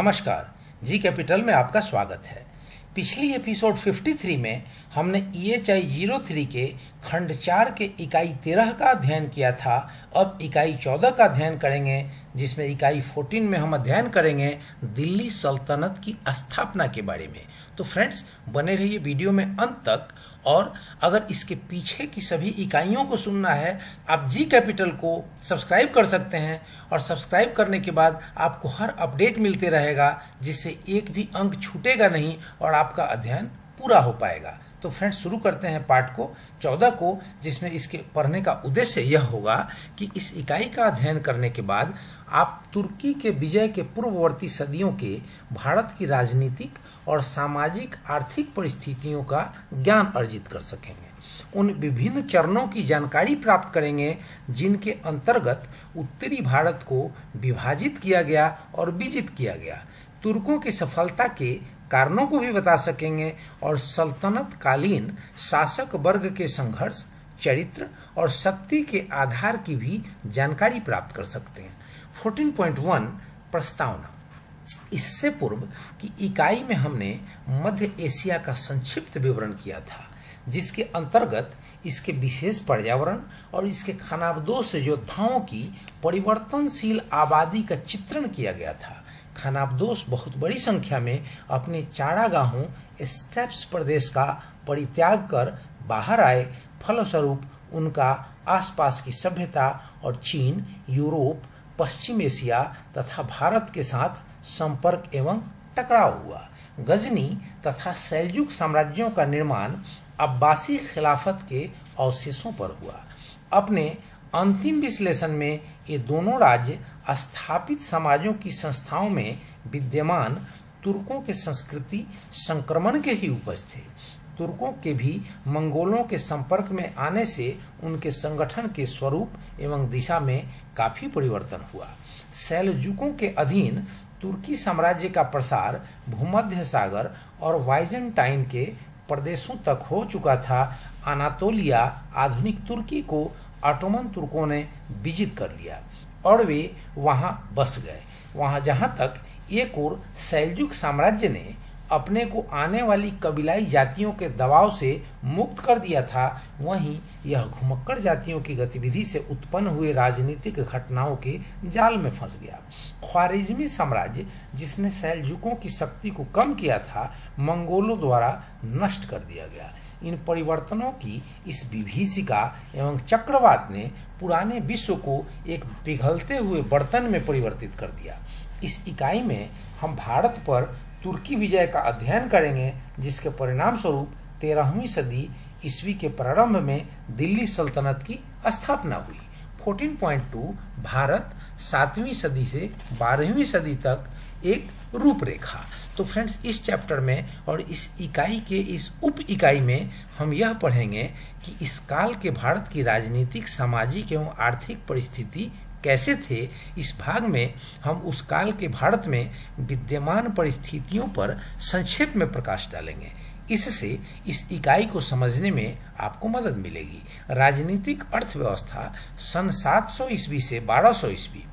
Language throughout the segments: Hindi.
नमस्कार, जी कैपिटल में आपका स्वागत है। पिछली एपिसोड 53 में हमने EHI 03 के खंड 4 के इकाई 13 का अध्ययन किया था। अब इकाई 14 का अध्ययन करेंगे, जिसमें इकाई 14 में हम अध्ययन करेंगे दिल्ली सल्तनत की स्थापना के बारे में। तो फ्रेंड्स, बने रहिए वीडियो में अंत तक। और अगर इसके पीछे की सभी इकाइयों को सुनना है, आप जी कैपिटल को सब्सक्राइब कर सकते हैं और सब्सक्राइब करने के बाद आपको हर अपडेट मिलते रहेगा, जिससे एक भी अंक छूटेगा नहीं और आपका अध्ययन पूरा हो पाएगा। तो फ्रेंड्स, शुरू करते हैं पाठ को 14 को, जिसमें इसके पढ़ने का उद्देश्य यह होगा कि इस इकाई का अध्ययन करने के बाद आप तुर्की के विजय के पूर्ववर्ती सदियों के भारत की राजनीतिक और सामाजिक आर्थिक परिस्थितियों का ज्ञान अर्जित कर सकेंगे। उन विभिन्न चरणों की जानकारी प्राप्त करेंगे जिनके अंतर्गत उत्तरी भारत को विभाजित किया गया और विजित किया गया। तुर्कों की सफलता के कारणों को भी बता सकेंगे और सल्तनत कालीन शासक वर्ग के संघर्ष, चरित्र और शक्ति के आधार की भी जानकारी प्राप्त कर सकते हैं। 14.1 प्रस्तावना। इससे पूर्व की इकाई में हमने मध्य एशिया का संक्षिप्त विवरण किया था, जिसके अंतर्गत इसके विशेष पर्यावरण और इसके खानाबदोश योद्धाओं की परिवर्तनशील आबादी का चित्रण किया गया था। खानाबदोश बहुत बड़ी संख्या में अपने चारागाहों स्टेप्स प्रदेश का परित्याग कर बाहर आए। फलस्वरूप उनका आसपास की सभ्यता और चीन, यूरोप, पश्चिम एशिया तथा भारत के साथ संपर्क एवं टकराव हुआ। गजनी तथा सेल्जुक साम्राज्यों का निर्माण अब्बासी खिलाफत के अवशेषों पर हुआ। अपने अंतिम विश्लेषण में ये दोनों राज्य स्थापित समाजों की संस्थाओं में विद्यमान तुर्कों के संस्कृति संक्रमण के ही उपज थे। तुर्कों के भी मंगोलों के संपर्क में आने से उनके संगठन के स्वरूप एवं दिशा में काफी परिवर्तन हुआ। सेल्जुकों के अधीन तुर्की साम्राज्य का प्रसार भूमध्य सागर और वाइजेंटाइन के प्रदेशों तक हो चुका था। अनातोलिया, आधुनिक तुर्की को ऑटोमन तुर्कों ने विजित कर लिया और वे वहां बस गए। वहां जहां तक एक ओर सेल्जुक साम्राज्य ने अपने को आने वाली कबीलाई जातियों के दबाव से मुक्त कर दिया था, वहीं यह घुमक्कड़ जातियों की गतिविधि से उत्पन्न हुए राजनीतिक घटनाओं के जाल में फंस गया। ख्वारिज्मी साम्राज्य, जिसने सेल्जुकों की शक्ति को कम किया था, मंगोलों द्वारा नष्ट कर दिया गया। इन परिवर्तनों की इस विभीषिका एवं चक्रवात ने पुराने विश्व को एक पिघलते हुए बर्तन में परिवर्तित कर दिया। इस इकाई में हम भारत पर तुर्की विजय का अध्ययन करेंगे, जिसके परिणाम स्वरूप 13वीं सदी ईस्वी के प्रारंभ में दिल्ली सल्तनत की स्थापना हुई। 14.2 भारत 7वीं सदी से 12वीं सदी तक एक रूपरेखा। तो फ्रेंड्स, इस चैप्टर में और इस इकाई के इस उप इकाई में हम यह पढ़ेंगे कि इस काल के भारत की राजनीतिक, सामाजिक एवं आर्थिक परिस्थिति कैसे थे। इस भाग में हम उस काल के भारत में विद्यमान परिस्थितियों पर संक्षेप में प्रकाश डालेंगे। इससे इस इकाई को समझने में आपको मदद मिलेगी। राजनीतिक अर्थव्यवस्था सन 700 ईस्वी से 1200 ईस्वी,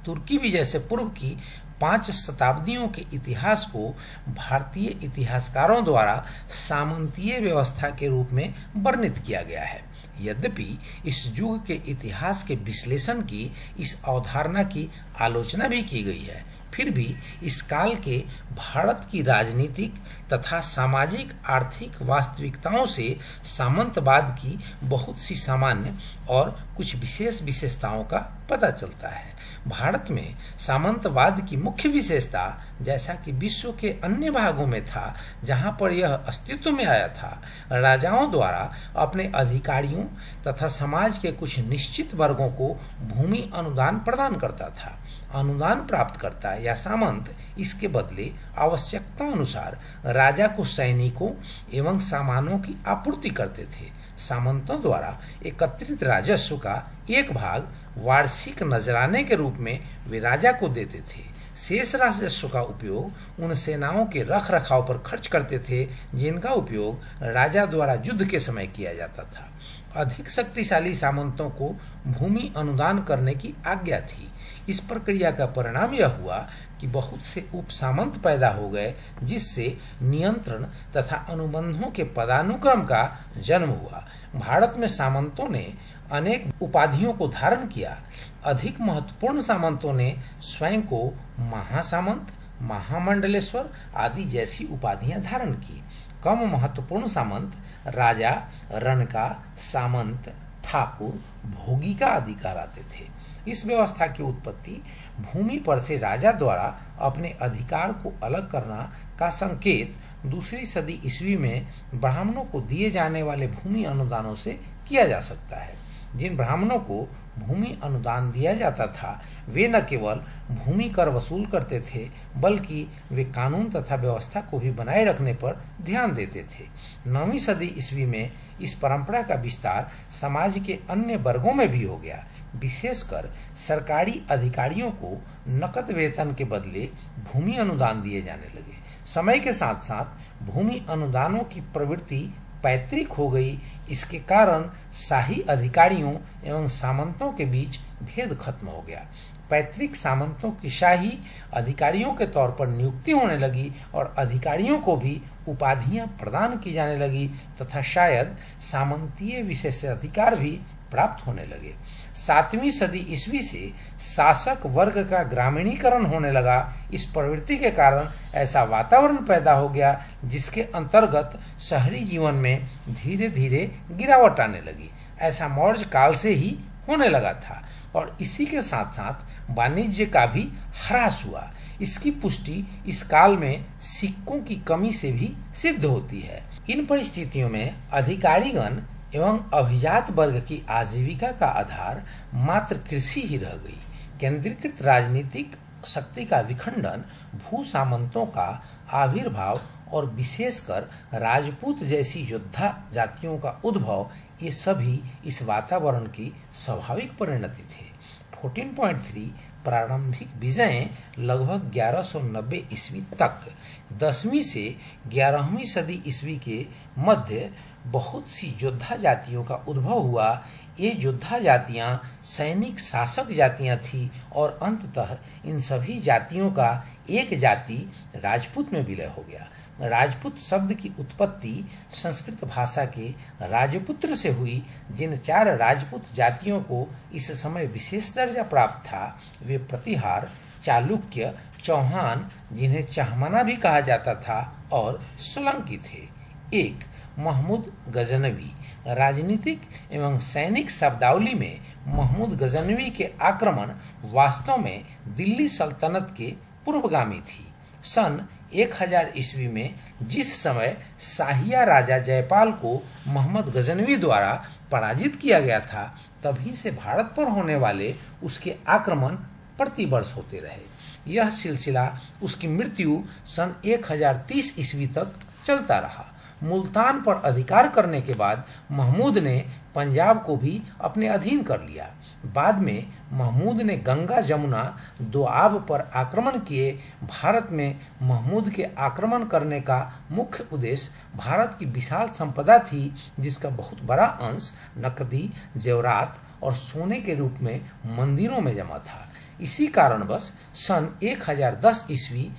तुर्की विजय से पूर्व की 5 शताब्दियों के इतिहास को भारतीय इतिहासकारों द्वारा सामंतीय व्यवस्था के रूप में वर्णित किया गया है। यद्यपि इस युग के इतिहास के विश्लेषण की इस अवधारणा की आलोचना भी की गई है, फिर भी इस काल के भारत की राजनीतिक तथा सामाजिक आर्थिक वास्तविकताओं से सामंतवाद की बहुत सी सामान्य और कुछ विशेष विशेषताओं का पता चलता है। भारत में सामंतवाद की मुख्य विशेषता, जैसा कि विश्व के अन्य भागों में था जहां पर यह अस्तित्व में आया था, राजाओं द्वारा अपने अधिकारियों तथा समाज के कुछ निश्चित वर्गों को भूमि अनुदान प्रदान करता था। अनुदान प्राप्त करता या सामंत इसके बदले आवश्यकता अनुसार राजा को सैनिकों एवं सामानों की आपूर्ति करते थे। सामंतों द्वारा एकत्रित राजस्व का एक भाग वार्षिक नजराने के रूप में वे राजा को देते थे। शेष राजस्व का उपयोग उन सेनाओं के रख रखाव पर खर्च करते थे जिनका उपयोग राजा द्वारा युद्ध के समय किया जाता था। अधिक शक्तिशाली सामंतों को भूमि अनुदान करने की आज्ञा थी। इस प्रक्रिया का परिणाम यह हुआ कि बहुत से उप सामंत पैदा हो गए, जिससे नियंत्रण तथा अनुबंधों के पदानुक्रम का जन्म हुआ। भारत में सामंतों ने अनेक उपाधियों को धारण किया। अधिक महत्वपूर्ण सामंतों ने स्वयं को महासामंत, महामंडलेश्वर आदि जैसी उपाधियां धारण की। कम महत्वपूर्ण सामंत राजा, रणका, सामंत, ठाकुर, भोगिका आदि कहलाते थे। इस व्यवस्था की उत्पत्ति भूमि पर से राजा द्वारा अपने अधिकार को अलग करना का संकेत 2री सदी ईस्वी में ब्राह्मणों को दिए जाने वाले भूमि अनुदानों से किया जा सकता है। जिन ब्राह्मणों को भूमि अनुदान दिया जाता था, वे न केवल भूमि कर वसूल करते थे, बल्कि वे कानून तथा व्यवस्था को भी बनाए रखने पर ध्यान देते थे। 9वीं सदी ईस्वी में इस परंपरा का विस्तार समाज के अन्य वर्गों में भी हो गया। विशेषकर सरकारी अधिकारियों को नकद वेतन के बदले भूमि अनुदान दिए जाने लगे। समय के साथ साथ भूमि अनुदानों की प्रवृत्ति पैतृक हो गई। इसके कारण शाही अधिकारियों एवं सामंतों के बीच भेद खत्म हो गया। पैतृक सामंतों की शाही अधिकारियों के तौर पर नियुक्ति होने लगी और अधिकारियों को भी उपाधियां प्रदान की जाने लगी तथा शायद सामंतीय विशेषाधिकार भी प्राप्त होने लगे। 7वीं सदी ईस्वी से शासक वर्ग का ग्रामीणीकरण होने लगा। इस प्रवृत्ति के कारण ऐसा वातावरण पैदा हो गया जिसके अंतर्गत शहरी जीवन में धीरे धीरे गिरावट आने लगी। ऐसा मौर्य काल से ही होने लगा था और इसी के साथ साथ वाणिज्य का भी ह्रास हुआ। इसकी पुष्टि इस काल में सिक्कों की कमी से भी सिद्ध होती है। इन परिस्थितियों में अधिकारीगण एवं अभिजात वर्ग की आजीविका का आधार मात्र कृषि ही रह गई। केंद्रीकृत राजनीतिक शक्ति का विखंडन, भू सामंतों का आविर्भाव और विशेषकर राजपूत जैसी योद्धा जातियों का उद्भव, ये सभी इस वातावरण की स्वाभाविक परिणति थे। 14.3 प्रारंभिक विजय लगभग 1190 ईस्वी तक, 10वीं से 11वीं सदी ईस्वी के मध्य बहुत सी योद्धा जातियों का उद्भव हुआ। ये योद्धा जातियां सैनिक शासक जातियां थी और अंततः इन सभी जातियों का एक जाति राजपूत में विलय हो गया। राजपूत शब्द की उत्पत्ति संस्कृत भाषा के राजपुत्र से हुई। जिन 4 राजपूत जातियों को इस समय विशेष दर्जा प्राप्त था, वे प्रतिहार, चालुक्य, चौहान, जिन्हें चहमना भी कहा जाता था, और सोलंकी थे। 1. महमूद गजनवी। राजनीतिक एवं सैनिक शब्दावली में महमूद गजनवी के आक्रमण वास्तव में दिल्ली सल्तनत के पूर्वगामी थी। सन 1000 ईस्वी में जिस समय शाहिया राजा जयपाल को मोहम्मद गजनवी द्वारा पराजित किया गया था, तभी से भारत पर होने वाले उसके आक्रमण प्रतिवर्ष होते रहे। यह सिलसिला उसकी मृत्यु सन 1030 ईस्वी तक चलता रहा। मुल्तान पर अधिकार करने के बाद महमूद ने पंजाब को भी अपने अधीन कर लिया। बाद में महमूद ने गंगा जमुना दोआब पर आक्रमण किए। भारत में महमूद के आक्रमण करने का मुख्य उद्देश्य भारत की विशाल संपदा थी, जिसका बहुत बड़ा अंश नकदी, जेवरात और सोने के रूप में मंदिरों में जमा था। इसी कारणवश सन 1010 ईस्वी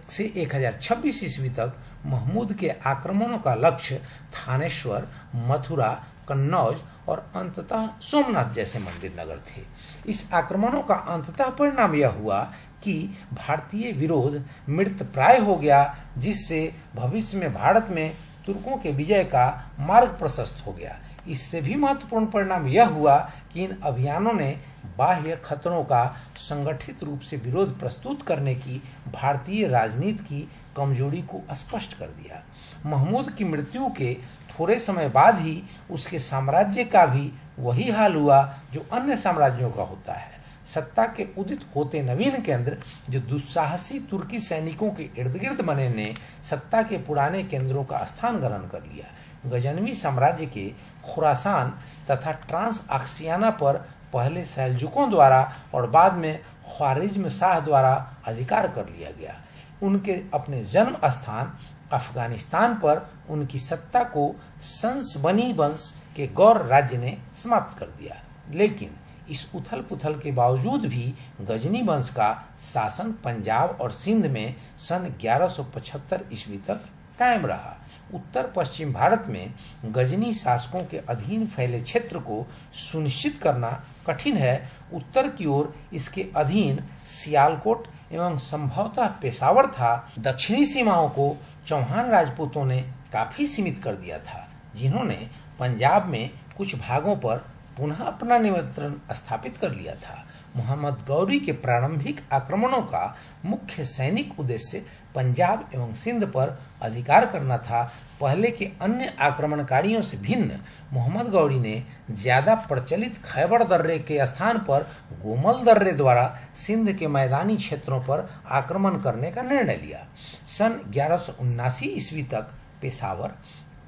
से 1026 ईस्वी तक महमूद के आक्रमणों का लक्ष्य थानेश्वर, मथुरा, कन्नौज और अंततः सोमनाथ जैसे मंदिर नगर थे। इस आक्रमणों का अंततः परिणाम यह हुआ कि भारतीय विरोध मृत प्राय हो गया, जिससे भविष्य में भारत में तुर्कों के विजय का मार्ग प्रशस्त हो गया। इससे भी महत्वपूर्ण परिणाम यह हुआ कि इन अभियानों ने बाह्य खतरों का संगठित रूप से विरोध प्रस्तुत करने की भारतीय राजनीति की कमजोरी को स्पष्ट कर दिया। महमूद की मृत्यु के थोड़े समय बाद ही उसके साम्राज्य का भी वही हाल हुआ जो अन्य साम्राज्यों का होता है। सत्ता के उदित होते नवीन केंद्र जो दुस्साहसी तुर्की सैनिकों के इर्द गिर्द बने ने सत्ता के पुराने केंद्रों का स्थान ग्रहण कर लिया। गजनवी साम्राज्य के खुरासान तथा ट्रांस आक्सियाना पर पहले सैलजुकों द्वारा और बाद में ख्वारिज्म शाह द्वारा अधिकार कर लिया गया। उनके अपने जन्म स्थान अफगानिस्तान पर उनकी सत्ता को सनसबनी वंश के गौर राज्य ने समाप्त कर दिया। लेकिन इस उथल पुथल के बावजूद भी गजनी वंश का शासन पंजाब और सिंध में सन 1175 ईस्वी तक कायम रहा। उत्तर पश्चिम भारत में गजनी शासकों के अधीन फैले क्षेत्र को सुनिश्चित करना कठिन है। उत्तर की ओर इसके अधीन सियालकोट एवं संभवतः पेशावर था। दक्षिणी सीमाओं को चौहान राजपूतों ने काफी सीमित कर दिया था, जिन्होंने पंजाब में कुछ भागों पर पुनः अपना नियंत्रण स्थापित कर लिया था। मोहम्मद गौरी के प्रारंभिक आक्रमणों का मुख्य सैनिक उद्देश्य पंजाब एवं सिंध पर अधिकार करना था। पहले के अन्य आक्रमणकारियों से भिन्न मोहम्मद गौरी ने ज्यादा प्रचलित खैबर दर्रे के स्थान पर गोमल दर्रे द्वारा सिंध के मैदानी क्षेत्रों पर आक्रमण करने का निर्णय लिया। सन 1179 ईस्वी तक पेशावर,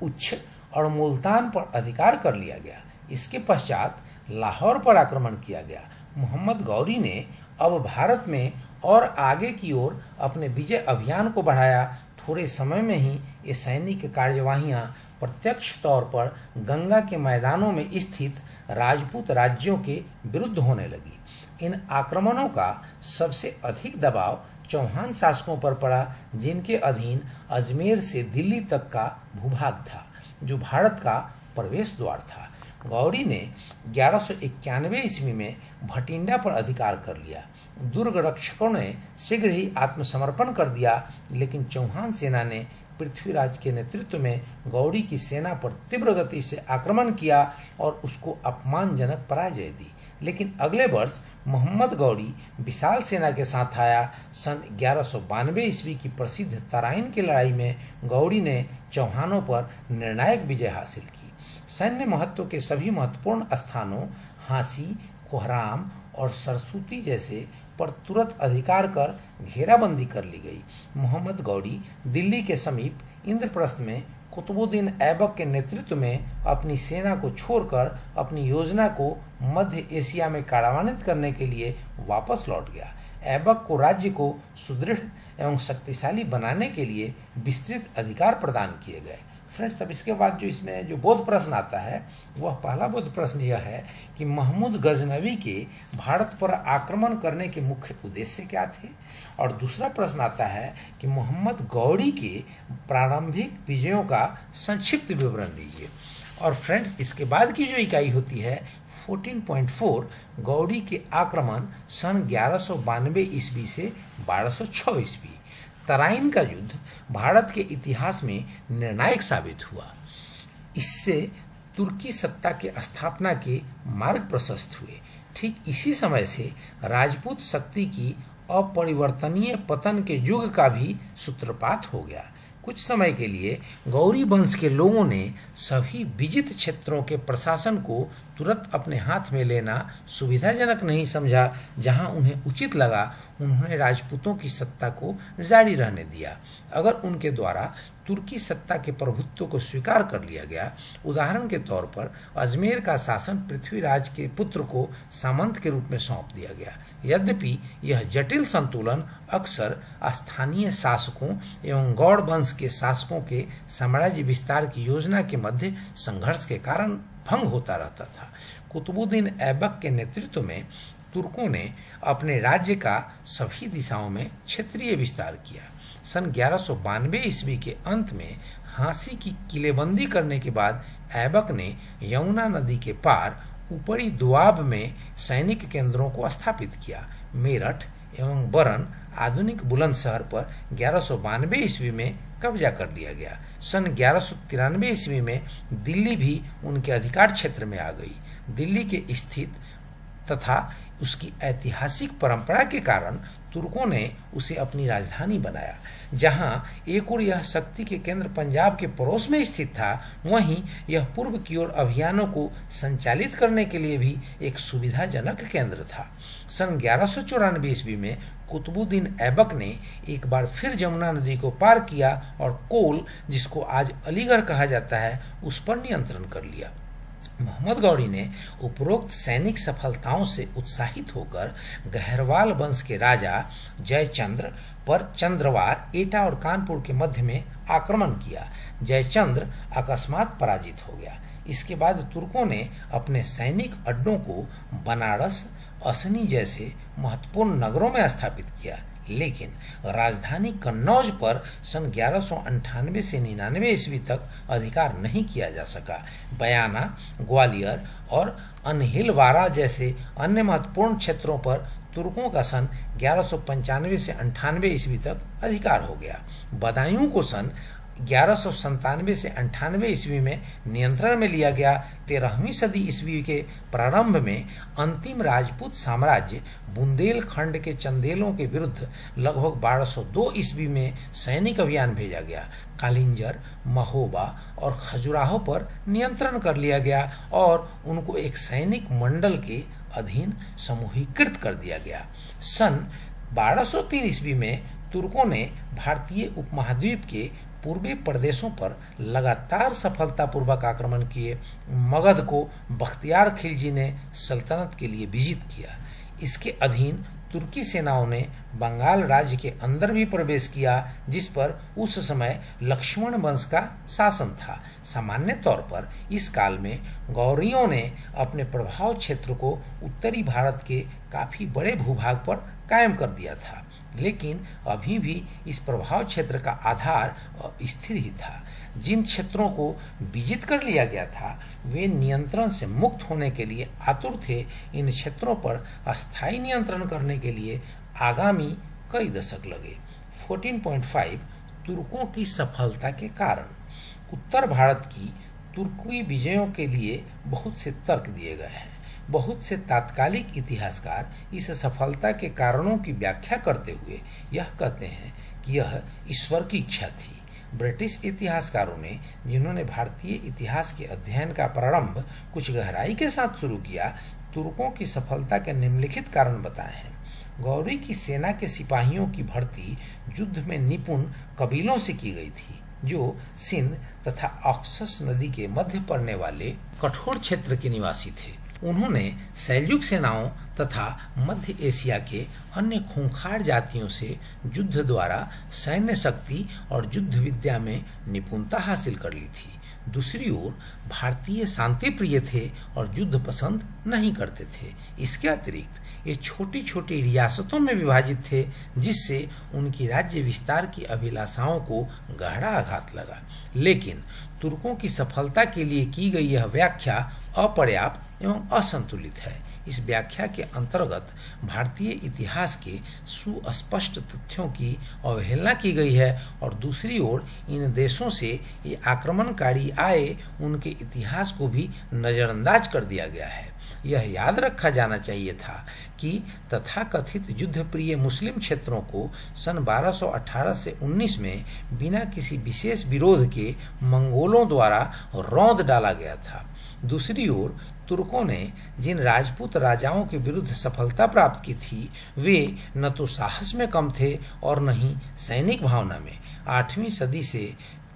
उच्छ और मुल्तान पर अधिकार कर लिया गया। इसके पश्चात लाहौर पर आक्रमण किया गया। मोहम्मद गौरी ने अब भारत में और आगे की ओर अपने विजय अभियान को बढ़ाया। थोड़े समय में ही ये सैनिक कार्यवाहियां प्रत्यक्ष तौर पर गंगा के मैदानों में स्थित राजपूत राज्यों के विरुद्ध होने लगी। इन आक्रमणों का सबसे अधिक दबाव चौहान शासकों पर पड़ा, जिनके अधीन अजमेर से दिल्ली तक का भूभाग था, जो भारत का प्रवेश द्वार था। गौरी ने 1191 ईस्वी में भटिंडा पर अधिकार कर लिया। दुर्ग रक्षकों ने शीघ्र ही आत्मसमर्पण कर दिया, लेकिन चौहान सेना ने पृथ्वीराज के नेतृत्व में गौरी की सेना पर तीव्र गति से आक्रमण किया और उसको अपमानजनक पराजय दी। लेकिन अगले वर्ष मोहम्मद गौरी विशाल सेना के साथ आया। सन 1192 ईस्वी की प्रसिद्ध तराइन की लड़ाई में गौरी ने चौहानों पर निर्णायक विजय हासिल की। सैन्य महत्व के सभी महत्वपूर्ण स्थानों हांसी, कोहराम और सरसूती जैसे पर तुरंत अधिकार कर घेराबंदी कर ली गई। मोहम्मद गौरी दिल्ली के समीप इंद्रप्रस्थ में कुतुबुद्दीन ऐबक के नेतृत्व में अपनी सेना को छोड़कर अपनी योजना को मध्य एशिया में कार्यान्वित करने के लिए वापस लौट गया। ऐबक को राज्य को सुदृढ़ एवं शक्तिशाली बनाने के लिए विस्तृत अधिकार प्रदान किए गए। फ्रेंड्स, अब इसके बाद जो इसमें जो बोध प्रश्न आता है, वह पहला बोध प्रश्न यह है कि महमूद गजनवी के भारत पर आक्रमण करने के मुख्य उद्देश्य क्या थे, और दूसरा प्रश्न आता है कि मोहम्मद गौरी के प्रारंभिक विजयों का संक्षिप्त विवरण दीजिए। और फ्रेंड्स, इसके बाद की जो इकाई होती है 14.4 गौरी के आक्रमण सन 1192 ईस्वी से 1206 ईस्वी। तराइन का युद्ध भारत के इतिहास में निर्णायक साबित हुआ। इससे तुर्की सत्ता के स्थापना के मार्ग प्रशस्त हुए। ठीक इसी समय से राजपूत शक्ति की अपरिवर्तनीय पतन के युग का भी सूत्रपात हो गया। कुछ समय के लिए गौरी वंश के लोगों ने सभी विजित क्षेत्रों के प्रशासन को तुरंत अपने हाथ में लेना सुविधाजनक नहीं समझा। जहां उन्हें उचित लगा, उन्होंने राजपूतों की सत्ता को जारी रहने दिया। अगर उनके द्वारा तुर्की सत्ता के प्रभुत्व को स्वीकार कर लिया गया, उदाहरण के तौर पर अजमेर का शासन पृथ्वीराज के पुत्र को सामंत के रूप में सौंप दिया गया। यद्यपि यह जटिल संतुलन अक्सर स्थानीय शासकों एवं गौड़ वंश के शासकों के साम्राज्य विस्तार की योजना के मध्य संघर्ष के कारण भंग होता रहता था। कुतुबुद्दीन ऐबक के नेतृत्व में तुर्कों ने अपने राज्य का सभी दिशाओं में क्षेत्रीय विस्तार किया। सन 1192 ईस्वी के अंत में हांसी की किलेबंदी करने के बाद ऐबक ने यमुना नदी के पार ऊपरी दोआब में सैनिक केंद्रों को स्थापित किया। मेरठ एवं बरन आधुनिक बुलंदशहर पर 1192 ईस्वी में कब्जा कर लिया गया। सन 1193 ईस्वी में दिल्ली भी उनके अधिकार क्षेत्र में आ गई। दिल्ली के स्थित तथा उसकी ऐतिहासिक परंपरा के कारण तुर्कों ने उसे अपनी राजधानी बनाया। जहां एक ओर यह शक्ति के केंद्र पंजाब के पड़ोस में स्थित था, वहीं यह पूर्व की ओर अभियानों को संचालित करने के लिए भी एक सुविधाजनक केंद्र था। सन 1194 ईस्वी में कुतुबुद्दीन ऐबक ने एक बार फिर जमुना नदी को पार किया और कोल, जिसको आज अलीगढ़ कहा जाता है, उस पर नियंत्रण कर लिया। मोहम्मद गौरी ने उपरोक्त सैनिक सफलताओं से उत्साहित होकर गहरवाल वंश के राजा जयचंद्र पर चंद्रवार, एटा और कानपुर के मध्य में आक्रमण किया। जयचंद्र अकस्मात पराजित हो गया। इसके बाद तुर्कों ने अपने सैनिक अड्डों को बनारस, असनी जैसे महत्वपूर्ण नगरों में स्थापित किया, लेकिन राजधानी कन्नौज पर सन 1198 से 99 ईस्वी तक अधिकार नहीं किया जा सका। बयाना, ग्वालियर और अनहिलवारा जैसे अन्य महत्वपूर्ण क्षेत्रों पर तुर्कों का सन 1195 से 98 ईस्वी तक अधिकार हो गया। बदायूं को सन 1197 से 98 ईस्वी में नियंत्रण में लिया गया। 13वीं सदी ईस्वी के प्रारंभ में अंतिम राजपूत साम्राज्य बुंदेलखंड के चंदेलों के विरुद्ध लगभग 1202 ईस्वी में सैनिक अभियान भेजा गया। कालिंजर, महोबा और खजुराहो पर नियंत्रण कर लिया गया और उनको एक सैनिक मंडल के अधीन समूहीकृत कर दिया गया। सन 1203 ईस्वी में तुर्कों ने भारतीय उपमहाद्वीप के पूर्वी प्रदेशों पर लगातार सफलतापूर्वक आक्रमण किए। मगध को बख्तियार खिलजी ने सल्तनत के लिए विजित किया। इसके अधीन तुर्की सेनाओं ने बंगाल राज्य के अंदर भी प्रवेश किया, जिस पर उस समय लक्ष्मण वंश का शासन था। सामान्य तौर पर इस काल में गौरियों ने अपने प्रभाव क्षेत्र को उत्तरी भारत के काफी बड़े भूभाग पर कायम कर दिया था, लेकिन अभी भी इस प्रभाव क्षेत्र का आधार स्थिर ही था। जिन क्षेत्रों को विजित कर लिया गया था वे नियंत्रण से मुक्त होने के लिए आतुर थे। इन क्षेत्रों पर अस्थायी नियंत्रण करने के लिए आगामी कई दशक लगे। 14.5 तुर्कों की सफलता के कारण। उत्तर भारत की तुर्की विजयों के लिए बहुत से तर्क दिए गए हैं। बहुत से तात्कालिक इतिहासकार इस सफलता के कारणों की व्याख्या करते हुए यह कहते हैं कि यह ईश्वर की इच्छा थी। ब्रिटिश इतिहासकारों ने, जिन्होंने भारतीय इतिहास के अध्ययन का प्रारंभ कुछ गहराई के साथ शुरू किया, तुर्कों की सफलता के निम्नलिखित कारण बताए हैं। गौरी की सेना के सिपाहियों की भर्ती युद्ध में निपुण कबीलों से की गई थी, जो सिंध तथा ऑक्सस नदी के मध्य पड़ने वाले कठोर क्षेत्र के निवासी थे। उन्होंने सैल्युक सेनाओं तथा मध्य एशिया के अन्य खूंखार जातियों से युद्ध द्वारा सैन्य शक्ति और युद्ध विद्या में निपुणता हासिल कर ली थी। दूसरी ओर भारतीय शांति प्रिय थे और युद्ध पसंद नहीं करते थे। इसके अतिरिक्त ये छोटी छोटी रियासतों में विभाजित थे, जिससे उनकी राज्य विस्तार की अभिलाषाओं को गहरा आघात लगा। लेकिन तुर्कों की सफलता के लिए की गई यह व्याख्या अपर्याप्त एवं असंतुलित है। इस व्याख्या के अंतर्गत भारतीय इतिहास के सुस्पष्ट तथ्यों की अवहेलना की गई है और दूसरी ओर इन देशों से ये आक्रमणकारी आए उनके इतिहास को भी नजरअंदाज कर दिया गया है। यह याद रखा जाना चाहिए था कि तथाकथित युद्ध प्रिय मुस्लिम क्षेत्रों को सन 1218 से 19 में बिना किसी विशेष विरोध के मंगोलों द्वारा रौंद डाला गया था। दूसरी ओर तुर्कों ने जिन राजपूत राजाओं के विरुद्ध सफलता प्राप्त की थी, वे न तो साहस में कम थे और न ही सैनिक भावना में। 8वीं सदी से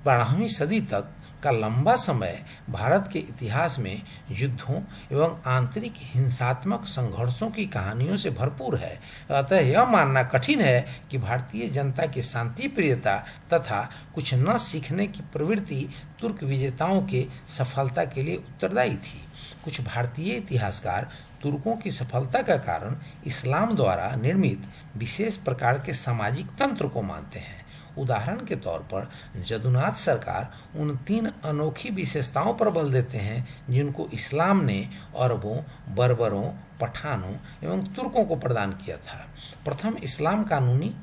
12वीं सदी तक का लंबा समय भारत के इतिहास में युद्धों एवं आंतरिक हिंसात्मक संघर्षों की कहानियों से भरपूर है। अतः यह मानना कठिन है कि भारतीय जनता की शांति प्रियता तथा कुछ न सीखने की प्रवृत्ति तुर्क विजेताओं के सफलता के लिए उत्तरदायी थी। कुछ भारतीय इतिहासकार तुर्कों की सफलता का कारण इस्लाम द्वारा निर्मित विशेष प्रकार के सामाजिक तंत्र को मानते हैं। उदाहरण के तौर पर जदुनाथ सरकार उन 3 अनोखी विशेषताओं पर बल देते हैं जिनको इस्लाम ने अरबों, बर्बरों, पठानों एवं तुर्कों को प्रदान किया था। प्रथम, इस्लाम कानूनी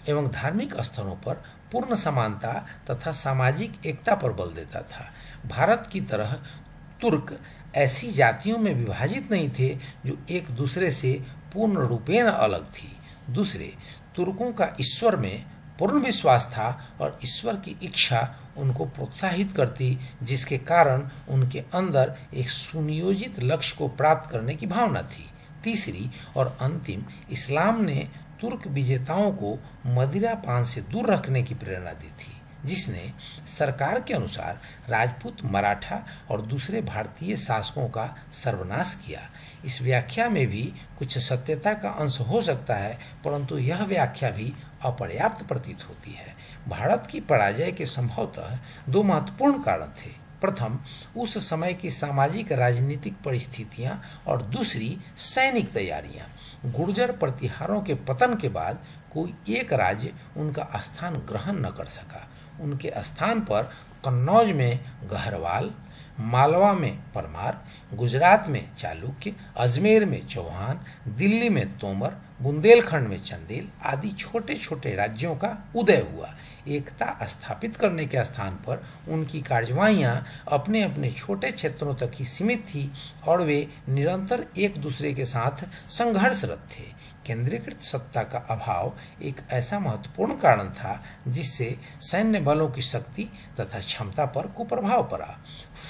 एवं धार्मिक स्तरों पर पूर्ण समानता तथा सामाजिक एकता पर बल देता था। भारत की तरह तुर्क ऐसी जातियों में विभाजित नहीं थे जो एक दूसरे से पूर्ण रूपेण अलग थी। दूसरे, तुर्कों का ईश्वर में पूर्ण विश्वास था और ईश्वर की इच्छा उनको प्रोत्साहित करती, जिसके कारण उनके अंदर एक सुनियोजित लक्ष्य को प्राप्त करने की भावना थी। तीसरी और अंतिम, इस्लाम ने तुर्क विजेताओं को मदिरा पान से दूर रखने की प्रेरणा दी थी। जिसने सरकार के अनुसार राजपूत, मराठा और दूसरे भारतीय शासकों का सर्वनाश किया। इस व्याख्या में भी कुछ सत्यता का अंश हो सकता है, परंतु यह व्याख्या भी अपर्याप्त प्रतीत होती है। भारत की पराजय के संभवतः दो महत्वपूर्ण कारण थे। प्रथम, उस समय की सामाजिक राजनीतिक परिस्थितियां और दूसरी सैनिक तैयारियां। गुर्जर प्रतिहारों के पतन के बाद कोई एक राज्य उनका स्थान ग्रहण न कर सका। उनके स्थान पर कन्नौज में गहरवाल, मालवा में परमार, गुजरात में चालुक्य, अजमेर में चौहान, दिल्ली में तोमर, बुंदेलखंड में चंदेल आदि छोटे छोटे राज्यों का उदय हुआ। एकता स्थापित करने के स्थान पर उनकी कार्यवाहियां अपने अपने छोटे क्षेत्रों तक ही सीमित थी और वे निरंतर एक दूसरे के साथ संघर्षरत थे। केंद्रीकृत सत्ता का अभाव एक ऐसा महत्वपूर्ण कारण था जिससे सैन्य बलों की शक्ति तथा क्षमता पर कुप्रभाव पड़ा।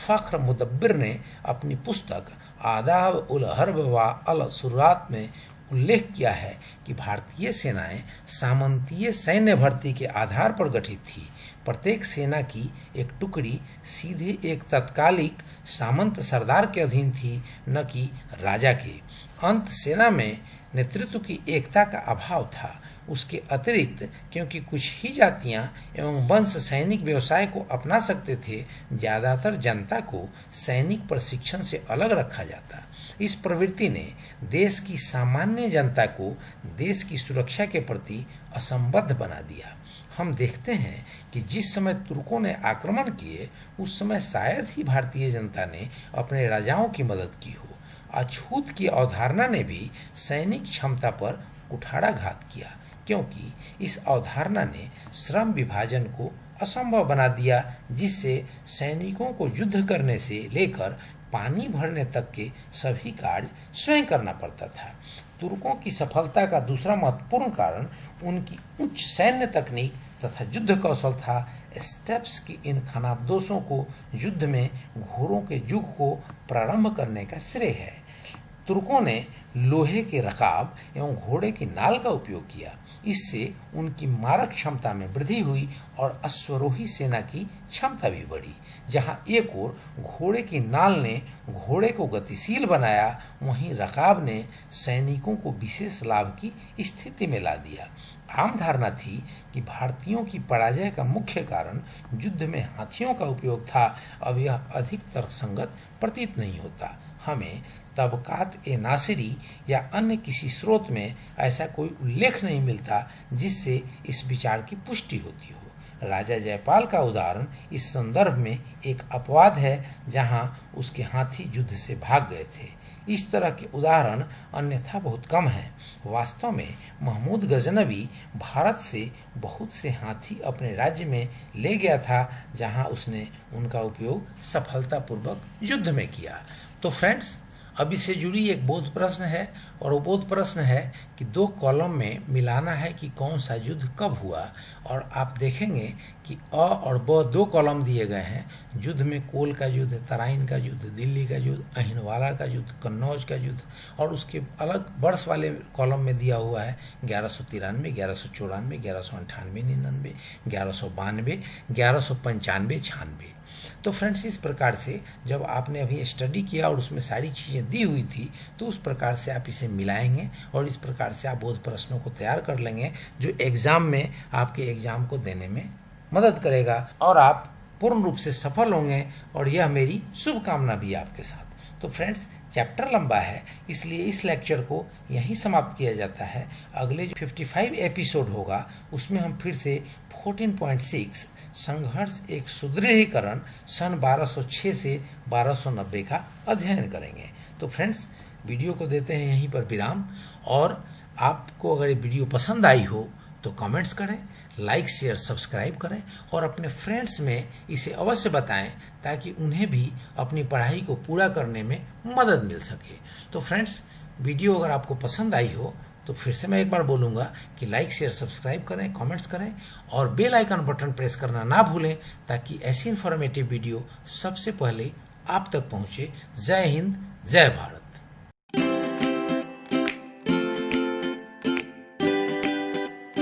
फख्र मुदब्बिर ने अपनी पुस्तक आदाब उल हर्ब व अल सुरात में उल्लेख किया है कि भारतीय सेनाएं सामंतीय सैन्य भर्ती के आधार पर गठित थी। प्रत्येक सेना की एक टुकड़ी सीधे एक तत्कालिक सामंत सरदार के अधीन थी, न कि राजा के। अंत सेना में नेतृत्व की एकता का अभाव था। उसके अतिरिक्त क्योंकि कुछ ही जातियां एवं वंश सैनिक व्यवसाय को अपना सकते थे, ज्यादातर जनता को सैनिक प्रशिक्षण से अलग रखा जाता। इस प्रवृत्ति ने देश की सामान्य जनता को देश की सुरक्षा के प्रति असंबद्ध बना दिया। हम देखते हैं कि जिस समय तुर्कों ने आक्रमण किए, उस समय शायद ही भारतीय जनता ने अपने राजाओं की मदद की हो। अछूत की अवधारणा ने भी सैनिक क्षमता पर कुठाराघात किया, क्योंकि इस अवधारणा ने श्रम विभाजन को असंभव बना दिया, जिससे सैनिकों को युद्ध करने से लेकर पानी भरने तक के सभी कार्य स्वयं करना पड़ता था। तुर्कों की सफलता का दूसरा महत्वपूर्ण कारण उनकी उच्च सैन्य तकनीक तथा युद्ध कौशल था। स्टेप्स की इन खानाबदोशों को युद्ध में घोड़ों के युग को प्रारंभ करने का श्रेय है। तुर्कों ने लोहे के रकाब एवं घोड़े की नाल का उपयोग किया। इससे उनकी मारक क्षमता में वृद्धि हुई और अश्वरोही सेना की क्षमता भी बढ़ी। जहां एक ओर घोड़े की नाल ने घोड़े को गतिशील बनाया, वहीं रकाब ने सैनिकों को विशेष लाभ की स्थिति में ला दिया। आम धारणा थी कि भारतीयों की पराजय का मुख्य कारण युद्ध में हाथियों का उपयोग था। अब यह अधिक तर्कसंगत प्रतीत नहीं होता। हमें तबकात ए नासिरी या अन्य किसी स्रोत में ऐसा कोई उल्लेख नहीं मिलता जिससे इस विचार की पुष्टि होती हो। राजा जयपाल का उदाहरण इस संदर्भ में एक अपवाद है, जहां उसके हाथी युद्ध से भाग गए थे। इस तरह के उदाहरण अन्यथा बहुत कम हैं। वास्तव में महमूद गजनवी भारत से बहुत से हाथी अपने राज्य में ले गया था, जहां उसने उनका उपयोग सफलतापूर्वक युद्ध में किया। तो फ्रेंड्स, अब इससे जुड़ी एक बोध प्रश्न है, और वो बोध प्रश्न है कि दो कॉलम में मिलाना है कि कौन सा युद्ध कब हुआ। और आप देखेंगे कि अ और ब दो कॉलम दिए गए हैं। युद्ध में कोल का युद्ध, तराइन का युद्ध, दिल्ली का युद्ध, अहिनवाला का युद्ध, कन्नौज का युद्ध, और उसके अलग वर्ष वाले कॉलम में दिया हुआ है 1193, 1194, 1198, 99, 1192, 1195, 96। तो फ्रेंड्स, इस प्रकार से जब आपने अभी स्टडी किया और उसमें सारी चीज़ें दी हुई थी, तो उस प्रकार से आप इसे मिलाएंगे और इस प्रकार से आप बोध प्रश्नों को तैयार कर लेंगे, जो एग्जाम में आपके एग्जाम को देने में मदद करेगा और आप पूर्ण रूप से सफल होंगे। और यह मेरी शुभकामना भी आपके साथ। तो फ्रेंड्स, चैप्टर लंबा है, इसलिए इस लेक्चर को यहीं समाप्त किया जाता है। अगले जो 55 एपिसोड होगा, उसमें हम फिर से 14.6 संघर्ष एक सुदृढ़ीकरण सन 1206 से 1290 का अध्ययन करेंगे। तो फ्रेंड्स, वीडियो को देते हैं यहीं पर विराम, और आपको अगर ये वीडियो पसंद आई हो तो कमेंट्स करें, लाइक, शेयर, सब्सक्राइब करें और अपने फ्रेंड्स में इसे अवश्य बताएं, ताकि उन्हें भी अपनी पढ़ाई को पूरा करने में मदद मिल सके। तो फ्रेंड्स, वीडियो अगर आपको पसंद आई हो तो फिर से मैं एक बार बोलूँगा कि लाइक, शेयर, सब्सक्राइब करें, कमेंट्स करें और बेल आइकन बटन प्रेस करना ना भूलें, ताकि ऐसी इन्फॉर्मेटिव वीडियो सबसे पहले आप तक पहुँचे। जय हिंद, जय भारत।